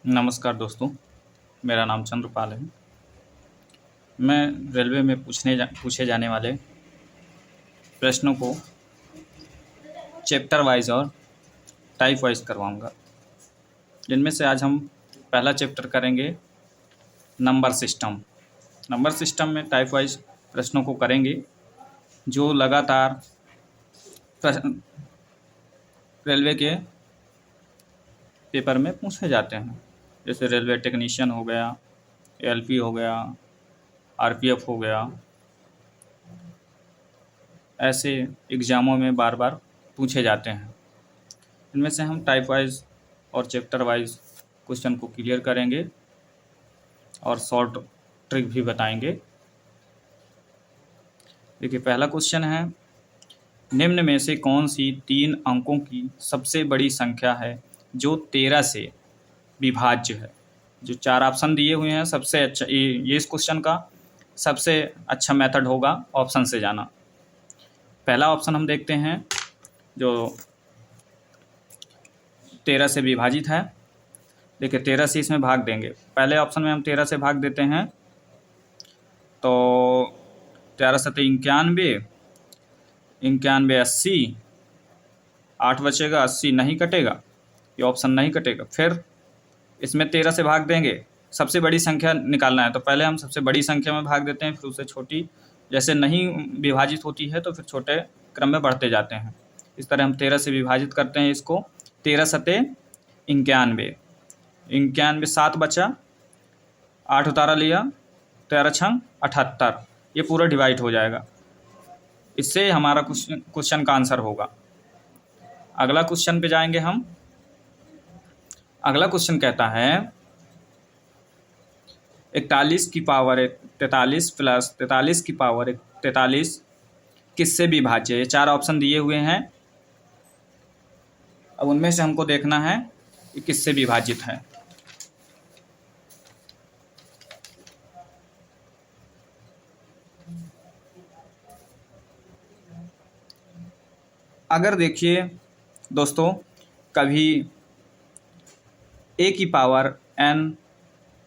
नमस्कार दोस्तों, मेरा नाम चंद्रपाल है। मैं रेलवे में पूछे जाने वाले प्रश्नों को चैप्टर वाइज और टाइप वाइज करवाऊंगा, जिनमें से आज हम पहला चैप्टर करेंगे नंबर सिस्टम। नंबर सिस्टम में टाइप वाइज प्रश्नों को करेंगे जो लगातार रेलवे के पेपर में पूछे जाते हैं, जैसे रेलवे टेक्नीशियन हो गया, एलपी हो गया, आरपीएफ हो गया। ऐसे एग्ज़ामों में बार बार पूछे जाते हैं। इनमें से हम टाइप वाइज और चैप्टर वाइज क्वेश्चन को क्लियर करेंगे और शॉर्ट ट्रिक भी बताएंगे। देखिए, पहला क्वेश्चन है, निम्न में से कौन सी 3 अंकों की सबसे बड़ी संख्या है जो 13 से विभाज्य है। जो 4 ऑप्शन दिए हुए हैं, सबसे अच्छा ये इस क्वेश्चन का सबसे अच्छा मेथड होगा ऑप्शन से जाना। पहला ऑप्शन हम देखते हैं जो 13 से विभाजित है। देखिए, 13 से इसमें भाग देंगे। पहले ऑप्शन में हम 13 से भाग देते हैं तो 13 सत्ते 91, 91 80, 8 बचेगा, 80 नहीं कटेगा, ये ऑप्शन नहीं कटेगा। फिर इसमें 13 से भाग देंगे, सबसे बड़ी संख्या निकालना है तो पहले हम सबसे बड़ी संख्या में भाग देते हैं, फिर उससे छोटी, जैसे नहीं विभाजित होती है तो फिर छोटे क्रम में बढ़ते जाते हैं। इस तरह हम 13 से विभाजित करते हैं इसको। 13 सत्ते 91, 91 7 बचा, 8 उतारा लिया, 13 छंग 78, ये पूरा डिवाइड हो जाएगा। इससे हमारा क्वेश्चन का आंसर होगा। अगला क्वेश्चन पे जाएंगे हम। अगला क्वेश्चन कहता है 41 की पावर 43 प्लस 43 की पावर 43 किससे विभाज्य है। ये 4 ऑप्शन दिए हुए हैं। अब उनमें से हमको देखना है कि किससे विभाजित है। अगर देखिए दोस्तों, कभी a की पावर n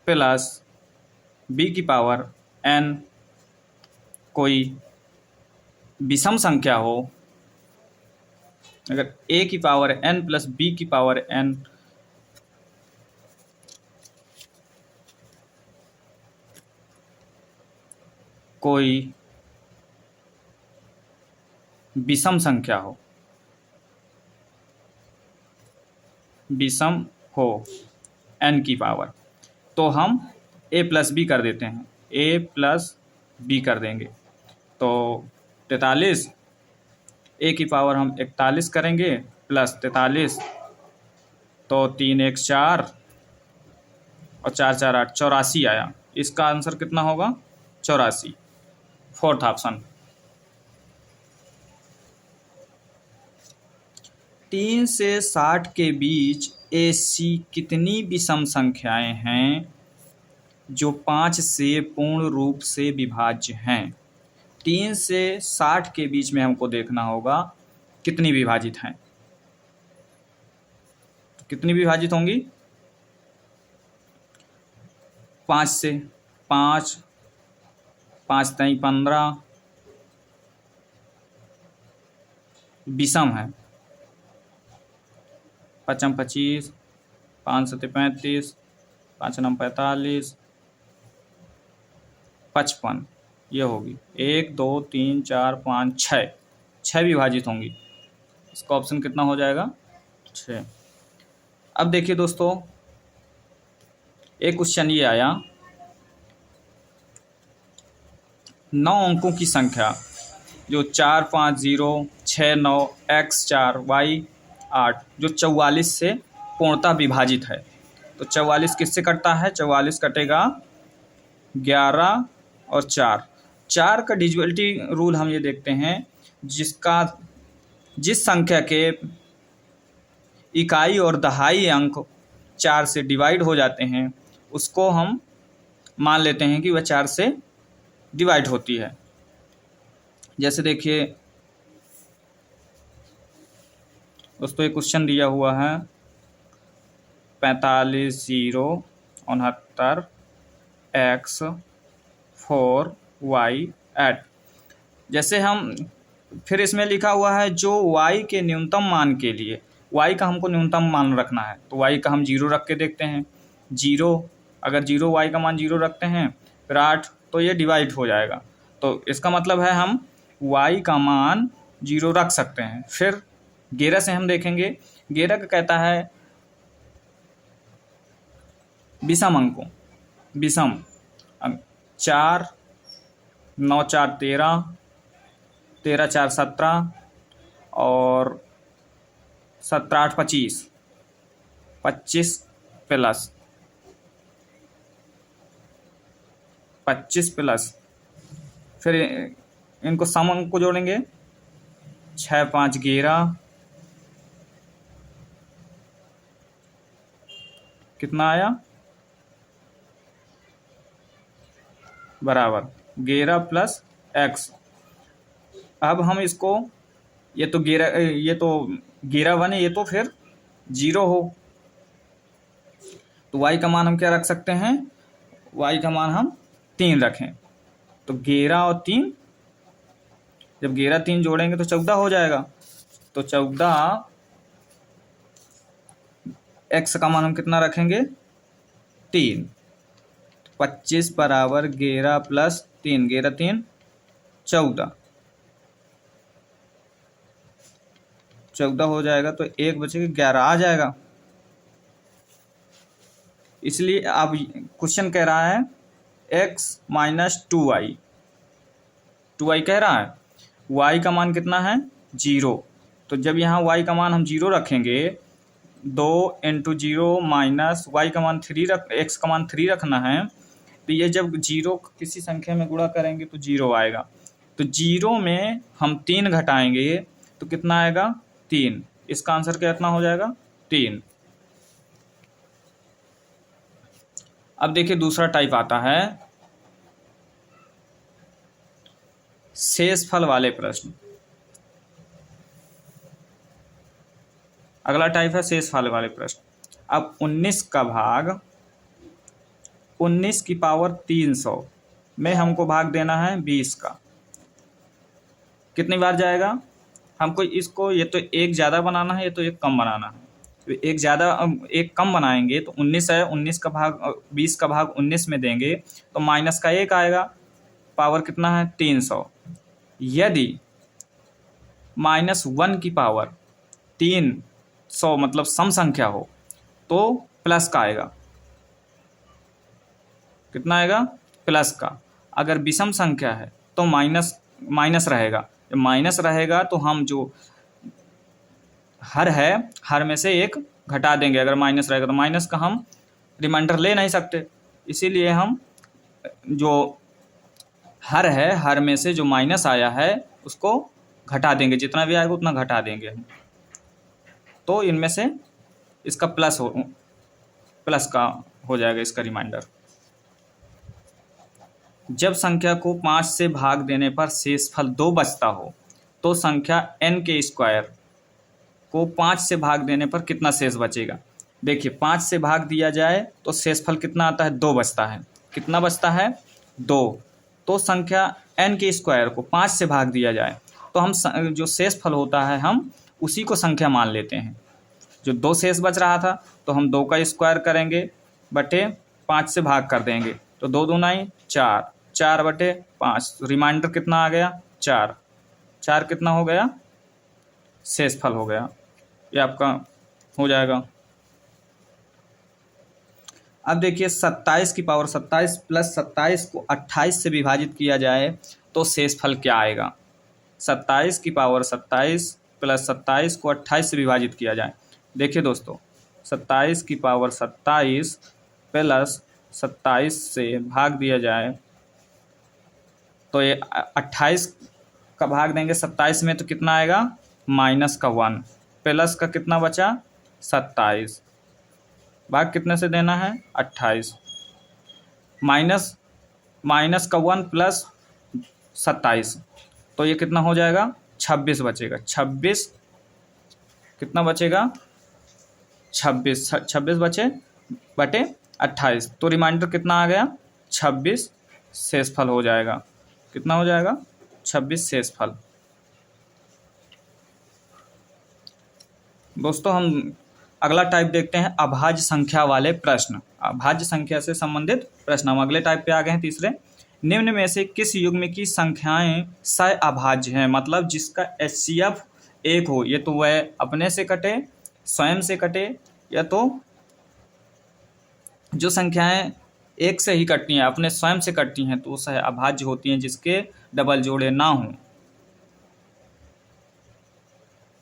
प्लस b की पावर n कोई विषम संख्या हो, अगर a की पावर n प्लस b की पावर n कोई विषम संख्या हो, विषम हो n की पावर, तो हम a प्लस बी कर देते हैं, a प्लस बी कर देंगे। तो 43 a की पावर हम 41 करेंगे प्लस 43, तो 3 1 4 और 4 4 8, 84 आया। इसका आंसर कितना होगा? 84, फोर्थ ऑप्शन। 3 से 60 के बीच ऐसी कितनी विषम संख्याएं हैं जो 5 से पूर्ण रूप से विभाज्य हैं। 3 से 60 के बीच में हमको देखना होगा कितनी विभाजित हैं। तो कितनी विभाजित होंगी? 5 से 5, 5 3 15 विषम है, 5 25, 5 7 35, 5 9 45, 55, ये होगी 1 2 3 4 5 6 विभाजित होंगी। इसका ऑप्शन कितना हो जाएगा? 6। अब देखिए दोस्तों, एक क्वेश्चन ये आया, 9 अंकों की संख्या जो 4 5 0 6 9 x 4 y 8 जो 44 से पूर्णतः विभाजित है। तो 44 किससे कटता है? 44 कटेगा 11 और 4 का डिविजिबिलिटी रूल हम ये देखते हैं, जिस संख्या के इकाई और दहाई अंक 4 से डिवाइड हो जाते हैं उसको हम मान लेते हैं कि वह 4 से डिवाइड होती है। जैसे देखिए दोस्तों, एक क्वेश्चन दिया हुआ है, 45 0 69 x 4 y 8। जैसे हम फिर इसमें लिखा हुआ है जो y के न्यूनतम मान के लिए, y का हमको न्यूनतम मान रखना है, तो y का हम 0 रख के देखते हैं। 0, अगर 0 y का मान 0 रखते हैं फिर 8, तो ये डिवाइड हो जाएगा। तो इसका मतलब है हम y का मान 0 रख सकते हैं। फिर 11 से हम देखेंगे। 11 का कहता है विषम अंकों, विषम अंक 4 9 4 13, 13 4 17 और 17 8 25, 25 प्लस 25 प्लस, फिर इनको सम अंक को जोड़ेंगे। 6 5 11, कितना आया, बराबर 11 प्लस एक्स। अब हम इसको, ये तो 11 बने, ये तो फिर 0 हो, तो y का मान हम क्या रख सकते हैं, y का मान हम 3 रखें। तो 11 और 3, जब 11 3 जोड़ेंगे तो 14 हो जाएगा। तो 14 x का मान हम कितना रखेंगे, 3। 25 बराबर 11 प्लस 3, 11 3 14, 14 हो जाएगा। तो 1 बचेगा, 11 आ जाएगा। इसलिए अब क्वेश्चन कह रहा है x माइनस 2y, 2y कह रहा है, y का मान कितना है, 0। तो जब यहाँ y का मान हम 0 रखेंगे, 2 × 0 माइनस y का मान 3 x का मान 3 रखना है, तो ये जब 0 किसी संख्या में गुणा करेंगे तो 0 आएगा। तो 0 में हम 3 घटाएंगे तो कितना आएगा, 3। इसका आंसर कितना हो जाएगा, 3। अब देखिए दूसरा टाइप आता है शेषफल वाले प्रश्न। अगला टाइप है शेषफल वाले प्रश्न। अब 19 का भाग 19 की पावर 300 में हमको भाग देना है 20 का। कितनी बार जाएगा हमको इसको, ये तो एक ज़्यादा बनाना है, ये तो एक कम बनाना है। तो एक ज़्यादा एक कम बनाएंगे तो 19 है, 19 का भाग 20 का भाग 19 में देंगे तो माइनस का 1 आएगा, पावर कितना है 300। यदि -1 की पावर 300 मतलब सम संख्या हो तो प्लस का आएगा, कितना आएगा, प्लस का। अगर विषम संख्या है तो माइनस रहेगा। जब माइनस रहेगा तो हम जो हर है, हर में से एक घटा देंगे। अगर माइनस रहेगा तो माइनस का हम रिमाइंडर ले नहीं सकते, इसीलिए हम जो हर है, हर में से जो माइनस आया है उसको घटा देंगे, जितना भी आएगा उतना घटा देंगे हम। तो इनमें से इसका प्लस का हो जाएगा इसका रिमाइंडर। जब संख्या को 5 से भाग देने पर शेषफल 2 बचता हो तो संख्या n के स्क्वायर को 5 से भाग देने पर कितना शेष बचेगा। देखिए 5 से भाग दिया जाए तो शेषफल कितना आता है, 2 बचता है। कितना बचता है, 2। तो संख्या n के स्क्वायर को 5 से भाग दिया जाए तो हम जो शेषफल होता है हम उसी को संख्या मान लेते हैं। जो 2 शेष बच रहा था तो हम 2 का स्क्वायर करेंगे बटे 5 से भाग कर देंगे, तो 2 दूनाई 4, 4 बटे 5, रिमाइंडर कितना आ गया, 4। 4 कितना हो गया, शेषफल हो गया। ये आपका हो जाएगा। अब देखिए 27 की पावर 27 प्लस 27 को 28 से विभाजित किया जाए तो शेषफल क्या आएगा। 27 की पावर 27 प्लस 27 को 28 से विभाजित किया जाए। देखिए दोस्तों 27 की पावर 27 प्लस 27 से भाग दिया जाए तो ये 28 का भाग देंगे 27 में तो कितना आएगा, -1, प्लस का कितना बचा 27, भाग कितने से देना है 28, माइनस का 1 प्लस 27, तो ये कितना हो जाएगा 26 बचेगा। 26 कितना बचेगा 26, 26 बटे 28, तो रिमाइंडर कितना आ गया? 26 शेषफल हो जाएगा। कितना हो जाएगा? 26 शेषफल। दोस्तों हम अगला टाइप देखते हैं, अभाज्य संख्या वाले प्रश्न। अभाज्य संख्या से संबंधित प्रश्न। हम अगले टाइप पे आ गए हैं, तीसरे। निम्न में से किस युग्म की संख्याएं सअभाज्य हैं? मतलब जिसका HCF 1 हो, ये तो वह अपने से कटे, स्वयं से कटे, या तो जो संख्याएं एक से ही कटती हैं, अपने स्वयं से कटती हैं, तो सअभाज्य होती हैं, जिसके डबल जोड़े ना हों।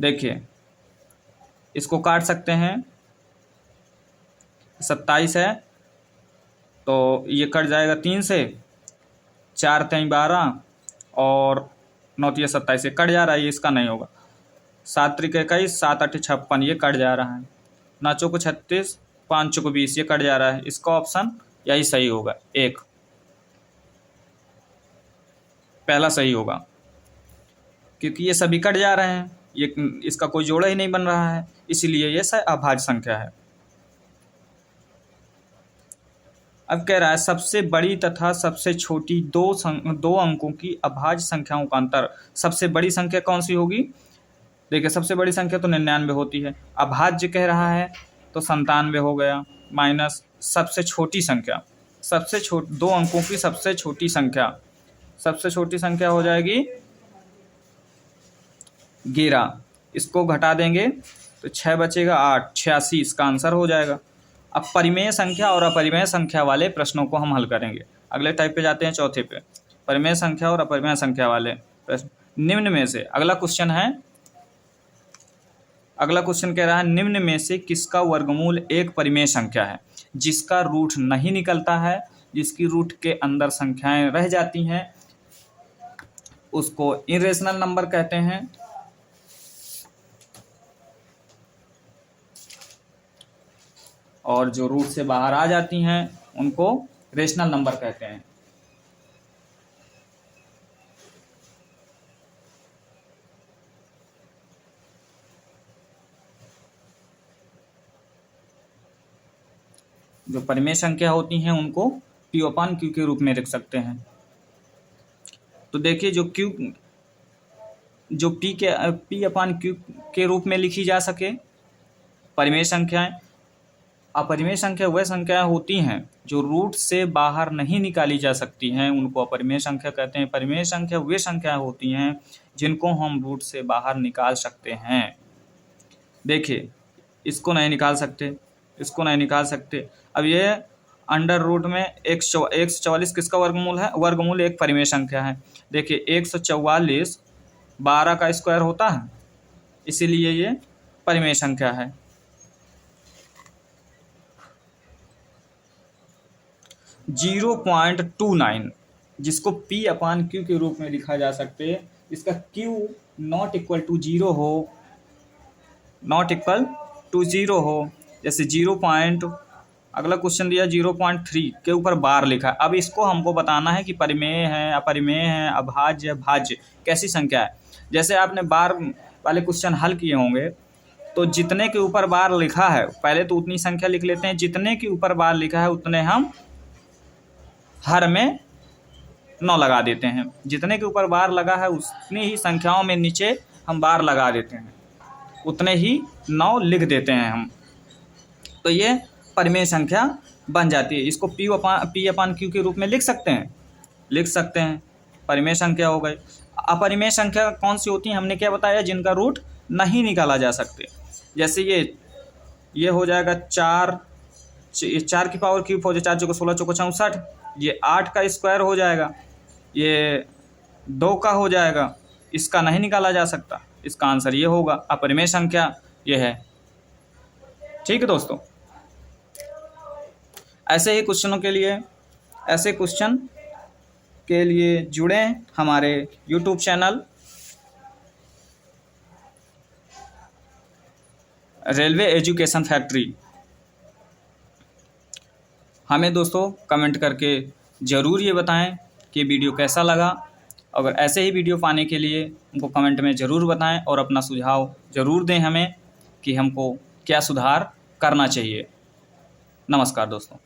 देखिए इसको काट सकते हैं। 27 है तो ये कट जाएगा 3 से, 4 3 12 और 9 3 27, ये कट जा रहा है, ये इसका नहीं होगा। 7 3 21, 7 8 56, ये कट जा रहा है। 9 4 36, 5 4 20, ये कट जा रहा है। इसका ऑप्शन यही सही होगा, 1 पहला सही होगा, क्योंकि ये सभी कट जा रहे हैं, ये इसका कोई जोड़ा ही नहीं बन रहा है, इसीलिए ये सअभाज्य संख्या है। अब कह रहा है सबसे बड़ी तथा सबसे छोटी दो अंकों की अभाज्य संख्याओं का अंतर। सबसे बड़ी संख्या कौन सी होगी? देखिए सबसे बड़ी संख्या तो 99 होती है, अभाज्य कह रहा है तो 97 हो गया, माइनस सबसे छोटी संख्या, दो अंकों की सबसे छोटी संख्या हो जाएगी 11। इसको घटा देंगे तो 6 बचेगा, 8 86, इसका आंसर हो जाएगा। अब परिमेय संख्या और अपरिमेय संख्या वाले प्रश्नों को हम हल करेंगे। अगले टाइप पे जाते हैं, चौथे पे, परिमेय संख्या और अपरिमेय संख्या वाले प्रश्न। निम्न में से अगला क्वेश्चन कह रहा है, निम्न में से किसका वर्गमूल एक परिमेय संख्या है? जिसका रूट नहीं निकलता है, जिसकी रूट के अंदर संख्याएं रह जाती हैं, उसको इरेशनल नंबर कहते हैं। और जो रूट से बाहर आ जाती हैं उनको रेशनल नंबर कहते हैं। जो परिमेय संख्या होती हैं उनको P/Q के रूप में लिख सकते हैं। तो देखिए जो P/Q के रूप में लिखी जा सके परिमेय संख्याएं। अपरिमेय संख्या वह संख्याएं होती हैं जो रूट से बाहर नहीं निकाली जा सकती हैं, उनको अपरिमेय संख्या कहते हैं। परिमेय संख्या वे संख्याएं होती हैं जिनको हम रूट से बाहर निकाल सकते हैं। देखिए इसको नहीं निकाल सकते, अब ये अंडर रूट में 144 किसका वर्गमूल है? वर्गमूल एक परिमेय संख्या है। देखिए 144 12 का स्क्वायर होता है, इसीलिए ये परिमेय संख्या है। .29 जिसको P/Q के रूप में लिखा जा सकते हैं, इसका Q not equal to zero हो, जैसे अगला क्वेश्चन दिया 0.3 के ऊपर बार लिखा है। अब इसको हमको बताना है कि परिमेय है, अपरिमेय है, अभाज्य, भाज्य, कैसी संख्या है। जैसे आपने बार वाले क्वेश्चन हल किए होंगे, तो जितने के ऊपर बार लिखा है पहले तो उतनी संख्या लिख लेते हैं, जितने के ऊपर बार लिखा है उतने हम हर में 9 लगा देते हैं। जितने के ऊपर बार लगा है उतनी ही संख्याओं में नीचे हम बार लगा देते हैं, उतने ही 9 लिख देते हैं हम, तो ये परिमेय संख्या बन जाती है। इसको P/Q के रूप में लिख सकते हैं, परिमेय संख्या हो गई। अपरिमेय संख्या कौन सी होती है? हमने क्या बताया? जिनका रूट नहीं निकाला जा सकते। जैसे ये हो जाएगा 4 की पावर क्यूब हो जाए, 4 चौको 16 चौको 64, ये 8 का स्क्वायर हो जाएगा, ये 2 का हो जाएगा, इसका नहीं निकाला जा सकता। इसका आंसर ये होगा, अपरिमेय संख्या ये है। ठीक है दोस्तों, ऐसे क्वेश्चन के लिए जुड़ें हमारे YouTube channel railway education factory. हमें दोस्तों कमेंट करके ज़रूर ये बताएं कि वीडियो कैसा लगा। अगर ऐसे ही वीडियो पाने के लिए हमको कमेंट में ज़रूर बताएं और अपना सुझाव ज़रूर दें हमें कि हमको क्या सुधार करना चाहिए। नमस्कार दोस्तों।